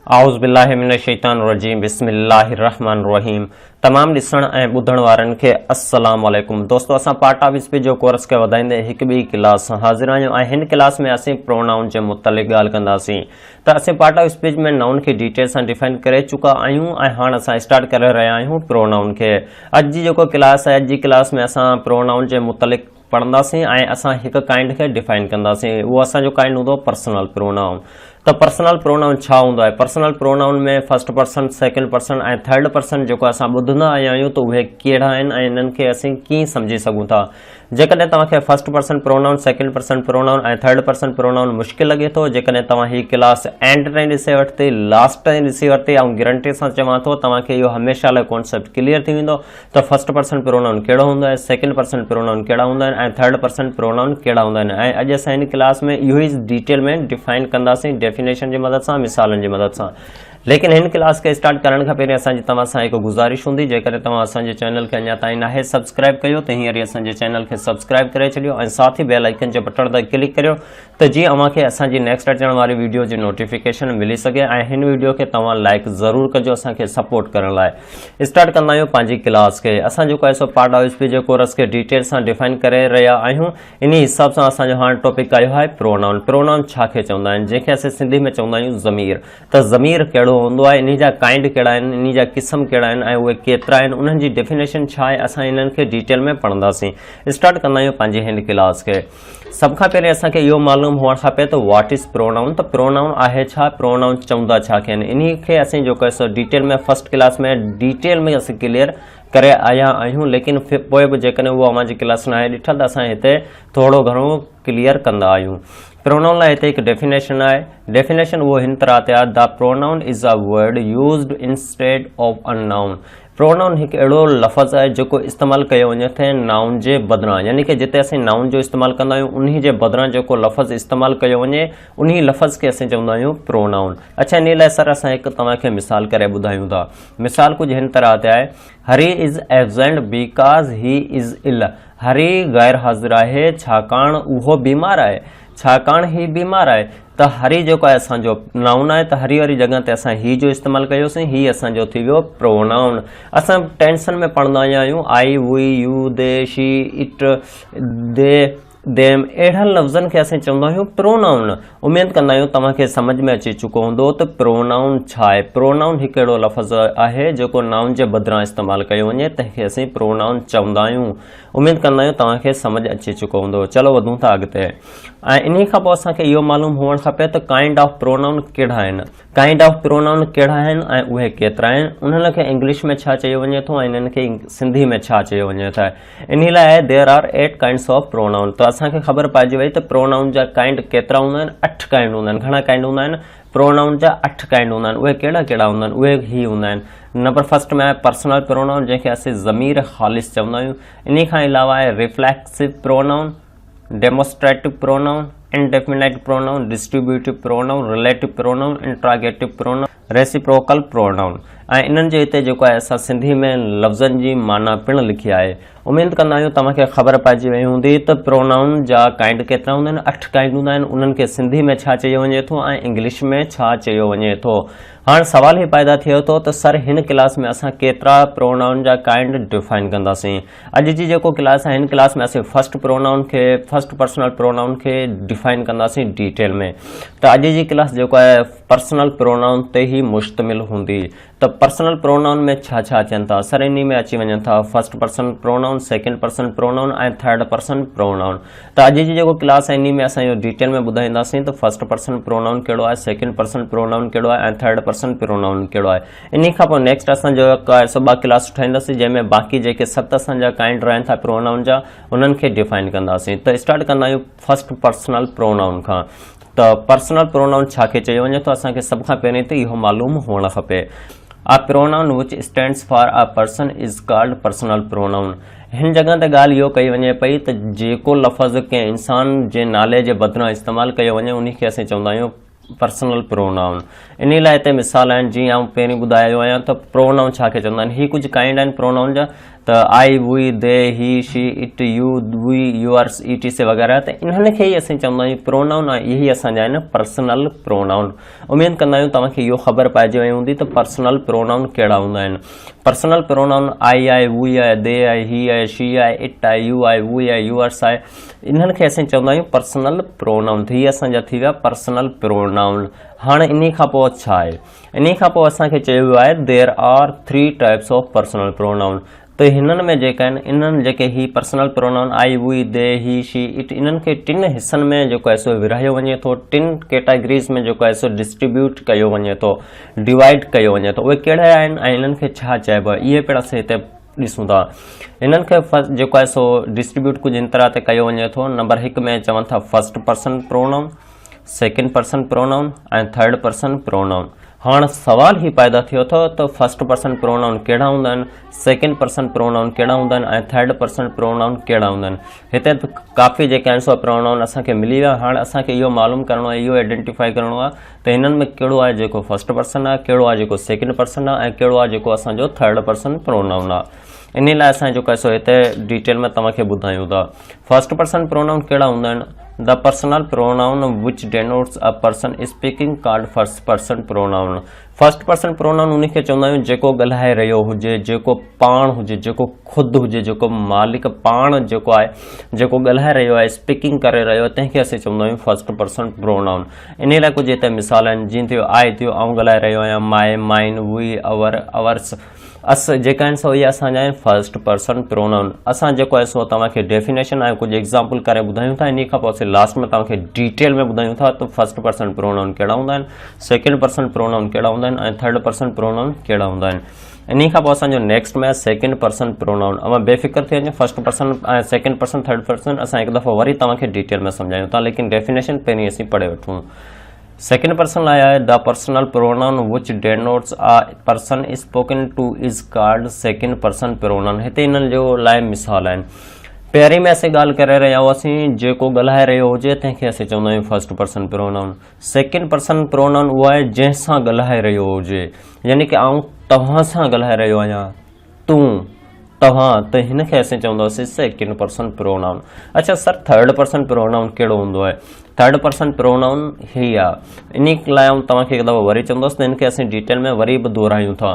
आउज़ बिल्लाहि मिनश शैतानिर रजीम बिस्मिल्लाहिर रहमानिर रहीम। तमाम ॾिसण ऐं ॿुधण वारनि खे अस्सलाम वालेकुम। दोस्तों असां पार्ट ऑफ स्पीच जो कोर्स खे वधाईंदे हिकु ॿी क्लास सां हाज़िर आहियूं ऐं हिन क्लास में असीं प्रोनाउन जे मुतलिक़ ॻाल्हि कंदासीं। त असीं पार्ट ऑफ स्पीच में नाउन खे डिटेल सां डिफाइन करे चुका आहियूं ऐं हाणे असां स्टार्ट करे रहिया आहियूं प्रोनाउन खे। अॼु जी जेको क्लास आहे, अॼु जी क्लास में असां प्रोनाउन जे मुतलिक़ पढ़ंदासीं ऐं असां हिकु काइंड खे डिफाइन कंदासीं। उहो असांजो काइंड हूंदो पर्सनल प्रोनाउन। त पर्सनल प्रोनाउन छा हूंदो आहे? पर्सनल प्रोनाउन में फर्स्ट पर्सन, सेकंड पर्सन ऐं थर्ड पर्सन जेको असां ॿुधंदा आया आहियूं त उहे कहिड़ा आहिनि ऐं इन्हनि खे असीं कीअं सम्झी सघूं था। जेकॾहिं तव्हांखे first person pronoun, second person pronoun ऐं थर्ड पर्सन प्रोनाउन मुश्किल लॻे थो, जेकॾहिं तव्हां हीअ क्लास एंड ताईं ॾिसे वरिती, लास्ट ताईं ॾिसी वरिती ऐं गारंटी सां चवां थो तव्हांखे इहो हमेशह लाइ कॉन्सेप्ट क्लियर थी वेंदो त फर्स्ट पर्सन प्रोनाउन कहिड़ो हूंदो आहे, सेकंड पर्सन प्रोनाउन कहिड़ा हूंदा आहिनि ऐं थर्ड पर्सन प्रोनाउन कहिड़ा हूंदा आहिनि। ऐं अॼु असां हिन क्लास में इहो ई डिटेल में डिफाइन कंदासीं डेफिनेशन जी मदद सां, मिसालनि जी मदद सां। लेकिन हिन क्लास खे स्टार्ट करण खां पहिरीं असांजी तव्हां सां हिकु गुज़ारिश हूंदी, जेकॾहिं तव्हां असांजे चैनल खे अञा ताईं नाहे सब्सक्राइब कयो त हींअर ई असांजे चैनल खे सब्सक्राइब करे छॾियो ऐं साथ ई बेल आइकन जे बटण ते क्लिक करियो त जीअं अव्हांखे असांजी नेक्स्ट अचण वारी वीडियो जी नोटिफिकेशन मिली सघे ऐं हिन वीडियो खे तव्हां लाइक ज़रूरु कजो असांखे सपोर्ट करण लाइ। स्टार्ट कंदा आहियूं पंहिंजी क्लास खे। असां जेको आहे so part of speech J course खे डिटेल सां डिफाइन करे रहिया आहियूं। इन हिसाब सां असांजो हाणे टॉपिक आयो आहे प्रोनाउन। प्रोनाउन छा खे चवंदा आहिनि, जंहिंखे असीं सिंधी में चवंदा आहियूं ज़मीर। त ज़मीर कहिड़ो हूंदो आहे, इन जा काइंड कहिड़ा आहिनि, इन जा क़िस्म कहिड़ा आहिनि ऐं उहे केतिरा आहिनि, उन्हनि जी डेफिनेशन छा आहे, असां इन्हनि खे डिटेल में पढ़ंदासीं। स्टार्ट कंदा आहियूं पंहिंजी हिन क्लास खे। सभ खां पहिरीं असांखे इहो मालूम हुअणु खपे त व्हाट इज़ प्रोनाउन। त प्रोनाउन आहे छा, प्रोनाउन चवंदा छा खे आहिनि, इन खे असीं जेको आहे सो डिटेल में फर्स्ट क्लास में डिटेल में असीं क्लियर करे आया आहियूं। लेकिन पोइ बि जेकॾहिं उहा अव्हांजी क्लास न आहे ॾिठल त असां हिते थोरो घणो क्लियर कंदा आहियूं। प्रोनाउन लाइ हिते हिकु डेफिनेशन आहे। डेफिनेशन उहो हिन तरह ते आहे, the pronoun is a word used instead of a noun. Pronoun हिकु अहिड़ो लफ़्ज़ आहे जेको इस्तेमालु कयो वञे थो नाउन जे बदिरां, यानी कि जिते असीं नाउन जो इस्तेमालु कंदा आहियूं उन जे बदिरां जेको लफ़्ज़ इस्तेमालु कयो वञे उन लफ़्ज़ खे असीं चवंदा आहियूं प्रोनाउन। अच्छा, इन लाइ सर असां हिकु तव्हांखे मिसाल करे ॿुधायूं था। मिसाल कुझु हिन तरह ते आहे, Hari is absent because he is ill. Hari गैर हाज़िर आहे छाकाणि उहो बीमार आहे, छाकाणि ही बीमार आहे। त हरी जेको आहे असांजो नाउन आहे, त हरी वारी जॻह ते असां ही जो इस्तेमालु कयोसीं, ही असांजो थी वियो प्रोनाउन। असां टेंसन में पढ़ंदा आहियूं I, we, you, they, she, it, they, them, अहिड़नि लफ़्ज़नि खे असीं चवंदा आहियूं प्रोनाउन। उमेद कंदा आहियूं तव्हांखे सम्झ में अची चुको हूंदो त प्रोनाउन छा आहे। प्रोनाउन हिकु अहिड़ो लफ़्ज़ आहे जेको नाउन जे बदिरां इस्तेमालु कयो वञे, तंहिंखे असीं प्रोनाउन चवंदा आहियूं। उमेद कंदा आहियूं तव्हांखे सम्झ अची चुको हूंदो। चलो वधूं था अॻिते। ऐं इन खां पोइ असांखे इहो मालूम हुअणु खपे त काइंड ऑफ प्रोनाउन कहिड़ा आहिनि, काइंड ऑफ प्रोनाउन कहिड़ा आहिनि ऐं उहे केतिरा आहिनि, उन्हनि खे इंग्लिश में छा चयो वञे थो ऐं इन्हनि खे सिंधी में छा चयो वञे थो। इन लाइ there are 8 kinds of pronoun. त असांखे ख़बर पइजी वई त प्रोनाउन जा काइंड केतिरा हूंदा आहिनि। 8 काइंड हूंदा आहिनि। घणा काइंड हूंदा आहिनि? प्रोनाउन जा 8 काइंड हूंदा आहिनि। उहे कहिड़ा कहिड़ा हूंदा आहिनि? उहे ही हूंदा आहिनि। नंबर फर्स्ट में आहे पर्सनल प्रोनाउन, जंहिंखे असीं ज़मीर ख़ालिस चवंदा आहियूं। इन खां अलावा आहे reflexive pronoun, demonstrative pronoun, indefinite pronoun, distributive pronoun, relative pronoun, interrogative pronoun, reciprocal pronoun. ऐं इन्हनि जे हिते जेको आहे असां सिंधी में लफ़्ज़नि जी माना पिणु लिखी आहे। उमेद कंदा आहियूं तव्हांखे ख़बर पइजी वई हूंदी त प्रोनाउन जा काइंड केतिरा हूंदा आहिनि। 8 काइंड हूंदा आहिनि। उन्हनि खे सिंधी में छा चयो वञे थो ऐं इंग्लिश में छा चयो वञे थो। हाणे सवाल ई पैदा थियो थो त सर हिन क्लास में असां केतिरा प्रोनाउन जा काइंड डिफाइन कंदासीं। अॼु जी जेको क्लास आहे, हिन क्लास में असीं फर्स्ट प्रोनाउन खे, फर्स्ट पर्सनल प्रोनाउन खे डिफाइन कंदासीं डिटेल में। त अॼु जी क्लास जेको आहे पर्सनल प्रोनाउन ते ई मुश्तमिल हूंदी। त पर्सनल प्रोनाउन में छा छा अचनि था? सर इन में अची वञनि था first person pronoun, second person pronoun ऐं थर्ड पर्सन प्रोनाउन। त अॼु जी जेको क्लास आहे इन में असां इहो डिटेल में ॿुधाईंदासीं त फर्स्ट पर्सन प्रोनाउन कहिड़ो आहे, सेकंड पर्सन प्रोनाउन कहिड़ो आहे ऐं थर्ड पर्सन प्रोनाउन कहिड़ो आहे। इन खां पोइ नेक्स्ट असां जेको आहे सो 2 क्लास ठाहींदासीं, जंहिंमें बाक़ी जेके 7 असांजा काइंड रहनि था प्रोनाउन जा, उन्हनि खे डिफाइन कंदासीं। त स्टार्ट कंदा आहियूं फर्स्ट पर्सनल प्रोनाउन खां। त पर्सनल प्रोनाउन छा खे चयो वञे थो? असांखे सभ खां पहिरीं त इहो मालूम हुअणु खपे। A pronoun which stands for a person is called personal pronoun। हिन जगह ते ॻाल्हि इहो कई वञे पई त जेको लफ़्ज़ कंहिं इंसान जे नाले जे बदिरां इस्तेमालु कयो वञे उन खे असीं चवंदा आहियूं पर्सनल प्रोनाउन। इन लाइ हिते मिसाल आहिनि, जीअं आउं पहिरीं ॿुधायो आहियां त प्रोनाउन छा खे चवंदा आहिनि। ही कुझु काइंड आहिनि प्रोनाउन जा, त आई, we, they, he, she, it, you, we, yours, ETC वग़ैरह, त इन्हनि खे ई असीं चवंदा आहियूं प्रोनाउन, ऐं इहे असांजा आहिनि पर्सनल प्रोनाउन। उमेद कंदा आहियूं तव्हांखे इहो ख़बर पइजी वई हूंदी त पर्सनल प्रोनाउन कहिड़ा हूंदा आहिनि। पर्सनल प्रोनाउन आई आहे, वी आहे, दे आहे, ही आहे, शी आहे, इट आहे, यू आहे, वी आहे, यूअर्स आहे, इन्हनि खे असीं चवंदा आहियूं पर्सनल प्रोनाउन। त हीअ असांजा थी विया पर्सनल प्रोनाउन। हाणे इन खां पोइ छा आहे, इन खां पोइ असांखे चयो वियो आहे there are 3 types of personal pronoun. त हिननि में जेका आहिनि, इन्हनि जेके ही personal pronoun I, we, they, he, she, it, इन्हनि खे 3 हिस्सनि में जेको आहे सो विरहायो वञे थो, 3 कैटेगरीज़ में जेको आहे सो डिस्ट्रीब्यूट कयो वञे थो, डिवाइड कयो वञे थो। उहे कहिड़ा आहिनि ऐं इन्हनि खे छा चइबो आहे, इहे पिणु असीं हिते ॾिसूं था। इन्हनि खे जेको आहे सो डिस्ट्रीब्यूट कुझु इन तरह ते कयो वञे थो। नंबर 1 में चवनि था first person pronoun, second person pronoun ऐं थर्ड पर्सन प्रोनाउन। हाँ सवाल ही पैदा थियो तो फर्स्ट पर्सन प्रोनाउन कहिड़ा हूंदा आहिनि, सेकेंड पर्सन प्रोनाउन कहिड़ा हूंदा आहिनि ऐं थर्ड पर्सन प्रोनाउन कहिड़ा हूंदा आहिनि। हिते काफ़ी जेके आहिनि सो प्रोनाउन असांखे मिली विया। हाणे असांखे इहो मालूम करणो आहे, इहो आइडेंटिफाई करणो आहे त हिननि में कहिड़ो आहे जेको फर्स्ट पर्सन आहे, कहिड़ो आहे जेको सेकेंड पर्सन आहे ऐं कहिड़ो आहे जेको असांजो थर्ड पर्सन प्रोनाउन आहे। इन लाइ असां जेको आहे सो हिते डिटेल में तव्हांखे ॿुधायूं था। फर्स्ट पर्सन प्रोनाउन कहिड़ा हूंदा आहिनि, the personal pronoun which denotes a person speaking called first person pronoun. First person pronoun उन खे चवंदा आहियूं जेको ॻाल्हाए रहियो हुजे, जेको पाण हुजे, जेको ख़ुदि हुजे, जेको मालिक पाण जेको आहे, जेको ॻाल्हाए रहियो आहे, स्पीकिंग करे रहियो आहे, तंहिंखे असीं चवंदा आहियूं फर्स्ट पर्सन प्रोनाउन। इन लाइ कुझु हिते मिसाल आहिनि, जीअं थियो आहे थियो आउं ॻाल्हाए रहियो आहियां, माए, माइन, वी, अवर, अवर्स, अस जेका आहिनि सो इहे असांजा आहिनि फर्स्ट पर्सन प्रोनाउन। असां जेको आहे सो तव्हांखे डेफिनेशन आहे कुझु एग्ज़ाम्पल करे ॿुधायूं था। इन खां पोइ असीं लास्ट में तव्हांखे डिटेल में ॿुधायूं था त फर्स्ट पर्सन प्रोनाउन कहिड़ा हूंदा आहिनि, सेकेंड पर्सन प्रोनाउन कहिड़ा हूंदा आहिनि ऐं थर्ड पर्सन प्रोनाउन कहिड़ा हूंदा आहिनि। इन खां पोइ असांजो नेक्स्ट में सेकेंड पर्सन प्रोनाउन। अमां बेफ़िक्र थी वञे, फर्स्ट पर्सन ऐं सेकेंड पर्सन थर्ड पर्सन असां हिकु दफ़ो वरी तव्हांखे डिटेल में सम्झायूं था, लेकिन डेफिनेशन पहिरीं असीं पढ़े वठूं। सेकेंड पर्सन लाइ आहे the personal pronoun which denotes a person spoken to is called second person pronoun. हिते इन्हनि जो लाइ मिसाल आहिनि। पहिरीं में असीं ॻाल्हि करे रहिया हुआसीं, जेको ॻाल्हाए रहियो हुजे तंहिंखे असीं चवंदा आहियूं first person pronoun. Second person pronoun उहो आहे जंहिंसां ॻाल्हाए रहियो हुजे, यानी कि आउं तव्हां सां ॻाल्हाए रहियो आहियां, तूं, तव्हां, त हिन खे असीं चवंदासीं सेकेंड पर्सन प्रोनाउन। अच्छा सर थर्ड पर्सन प्रोनाउन कहिड़ो हूंदो आहे? थर्ड पर्सन प्रोनाउन ही आहे। इन लाइ आउं तव्हांखे हिकु दफ़ो वरी चवंदुसि त हिनखे असीं डिटेल में वरी बि दोहरायूं था।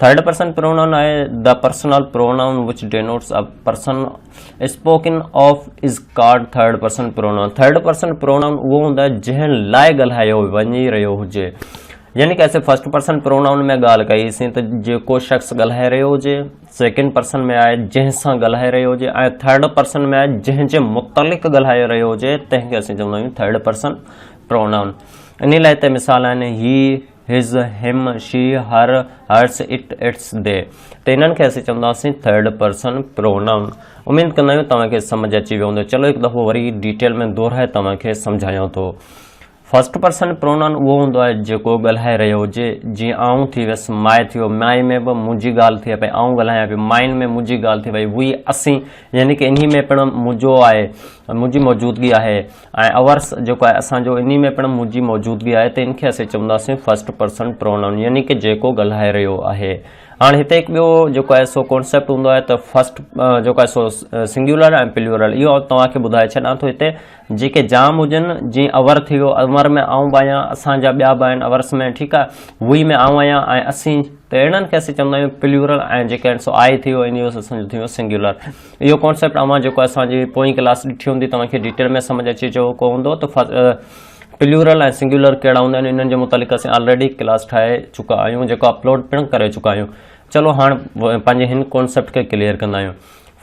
थर्ड पर्सन प्रोनाउन आहे the personal pronoun which denotes a person spoken of is called third person pronoun. Third person pronoun उहो हूंदो आहे जंहिं लाइ ॻाल्हायो वञी रहियो हुजे, यानी कि असीं फर्स्ट पर्सन प्रोनाउन में ॻाल्हि कईसीं त जेको शख़्स ॻाल्हाए रहियो हुजे, सेकेंड पर्सन में आहे जंहिंसां ॻाल्हाए रहियो हुजे ऐं थर्ड पर्सन में आहे जंहिंजे मुतलिक़ ॻाल्हाए रहियो हुजे, तंहिंखे असीं चवंदा आहियूं थर्ड पर्सन प्रोनाउन। इन लाइ हिते मिसाल आहिनि ही, हिज़, हिम, शी, हर, हर्स, इट, इट्स, दे। त इन्हनि खे असीं चवंदासीं थर्ड पर्सन प्रोनाउन। उमेद कंदा आहियूं तव्हांखे सम्झ अची वियो हूंदो। चलो हिकु दफ़ो वरी डिटेल में दोहराए तव्हांखे सम्झायां थो। फर्स्ट पर्सन प्रोनाउन उहो हूंदो आहे जेको ॻाल्हाए रहियो हुजे, जीअं आउं थी वियसि, माए थियो, माए में बि मुंहिंजी ॻाल्हि थिए पई, आउं ॻाल्हायां पियो, माइन में मुंहिंजी ॻाल्हि थी पई, वी असीं, यानी कि इन में पिणु मुंहिंजो आहे, मुंहिंजी मौजूदगी आहे ऐं अवर्स जेको आहे असांजो, इन में पिणु मुंहिंजी मौजूदगी आहे, त इनखे असीं चवंदासीं फर्स्ट पर्सन प्रोनाउन, यानी कि जेको ॻाल्हाए रहियो आहे। हाणे हिते हिकु ॿियो जेको आहे सो कॉन्सेप्ट हूंदो आहे त फर्स्ट जेको आहे सो सिंगुलर ऐं प्लूरल। इहो तव्हांखे ॿुधाए छॾां थो। हिते जेके जाम हुजनि, जीअं अवर थी वियो, अवर में आउं बि आहियां, असांजा ॿिया बि आहिनि अवर्स में, ठीकु आहे, वी में आउं आहियां ऐं असीं, त अहिड़नि खे असीं चवंदा आहियूं प्लूरल। ऐं जेके आहिनि सो आई थी वियो, इन जो असांजो थी वियो सिंगुलर। इहो कॉन्सेप्ट अमां जेको असांजी पोईं क्लास ॾिठी हूंदी, तव्हांखे डिटेल में सम्झ अची चुको हूंदो त प्लूरल ऐं सिंगुलर कहिड़ा हूंदा आहिनि। इन्हनि जे मुतालिक़ असीं ऑलरेडी क्लास ठाहे चुका आहियूं, जेको अपलोड पिणु करे चुका आहियूं। चलो हाणे पंहिंजे हिन कॉन्सेप्ट खे क्लियर कंदा आहियूं।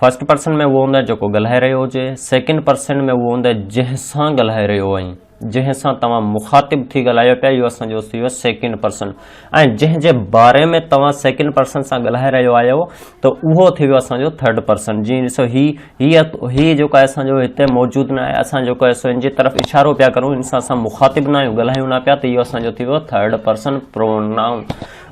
फर्स्ट पर्सन में उहो हूंदो आहे जेको ॻाल्हाए रहियो हुजे, सेकेंड पर्सन में उहो हूंदो आहे जंहिंसां ॻाल्हाए रहियो आहीं, जंहिंसां तव्हां मुखातिब थी ॻाल्हायो पिया, इहो असांजो थी वियो सेकेंड पर्सन। ऐं जंहिंजे बारे में तव्हां सेकेंड पर्सन सां ॻाल्हाए रहियो आहियो, त उहो थी वियो असांजो थर्ड पर्सन। जीअं ॾिसो ही जेको आहे असांजो हिते मौजूदु न आहे, असां जेको आहे सो इन जी तरफ़ इशारो पिया करूं, इन सां असां मुखातिब न आहियूं, ॻाल्हायूं न पिया, त इहो असांजो थी वियो थर्ड पर्सन प्रोनाउन।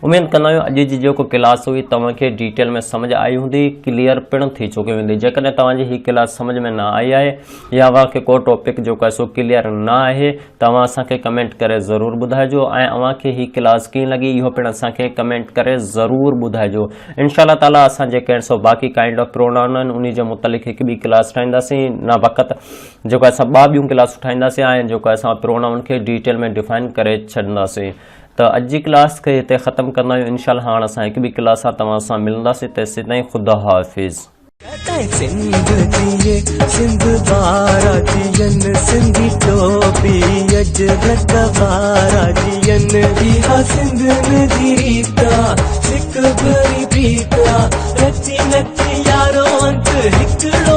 उम्मीद कंदा आहियूं अॼु जी जेको क्लास हुई तव्हांखे डिटेल में समझ आई हूंदी, क्लियर पिण थी चुकी हूंदी। जेकॾहिं तव्हांजी ही क्लास समझ में न आई आहे या तव्हांखे को टॉपिक जेको आहे सो क्लियर न आहे, तव्हां असांखे कमेंट करे ज़रूरु ॿुधाइजो ऐं अव्हांखे ही क्लास कीअं लॻी इहो पिण असांखे कमेंट करे ज़रूरु ॿुधाइजो। इंशाअल्लाह ताला असां जेके आहिनि सो बाक़ी काइंड ऑफ प्रोनाउन आहिनि उन जे मुतलिक़ हिकु ॿी क्लास ठाहींदासीं, न वक़्तु जेको असां ॿ ॿियूं क्लासूं ठाहींदासीं ऐं जेको असां प्रोनाउन खे डिटेल में डिफाइन करे छॾींदासीं। त अॼु जी क्लास खे हिते ख़तमु कंदा आहियूं। इंशाअल्लाह हाणे असां हिकु ॿी क्लास सां तव्हां सां मिलंदासीं। तेसीं ताईं ख़ुदा हाफ़िज़। सिंध वारा जियन सिंधी टोपी अज घटवारा जियन इहा सिंध नदी रीता सिक भरी प्रीता रची नची यारो अंत हिकड़ो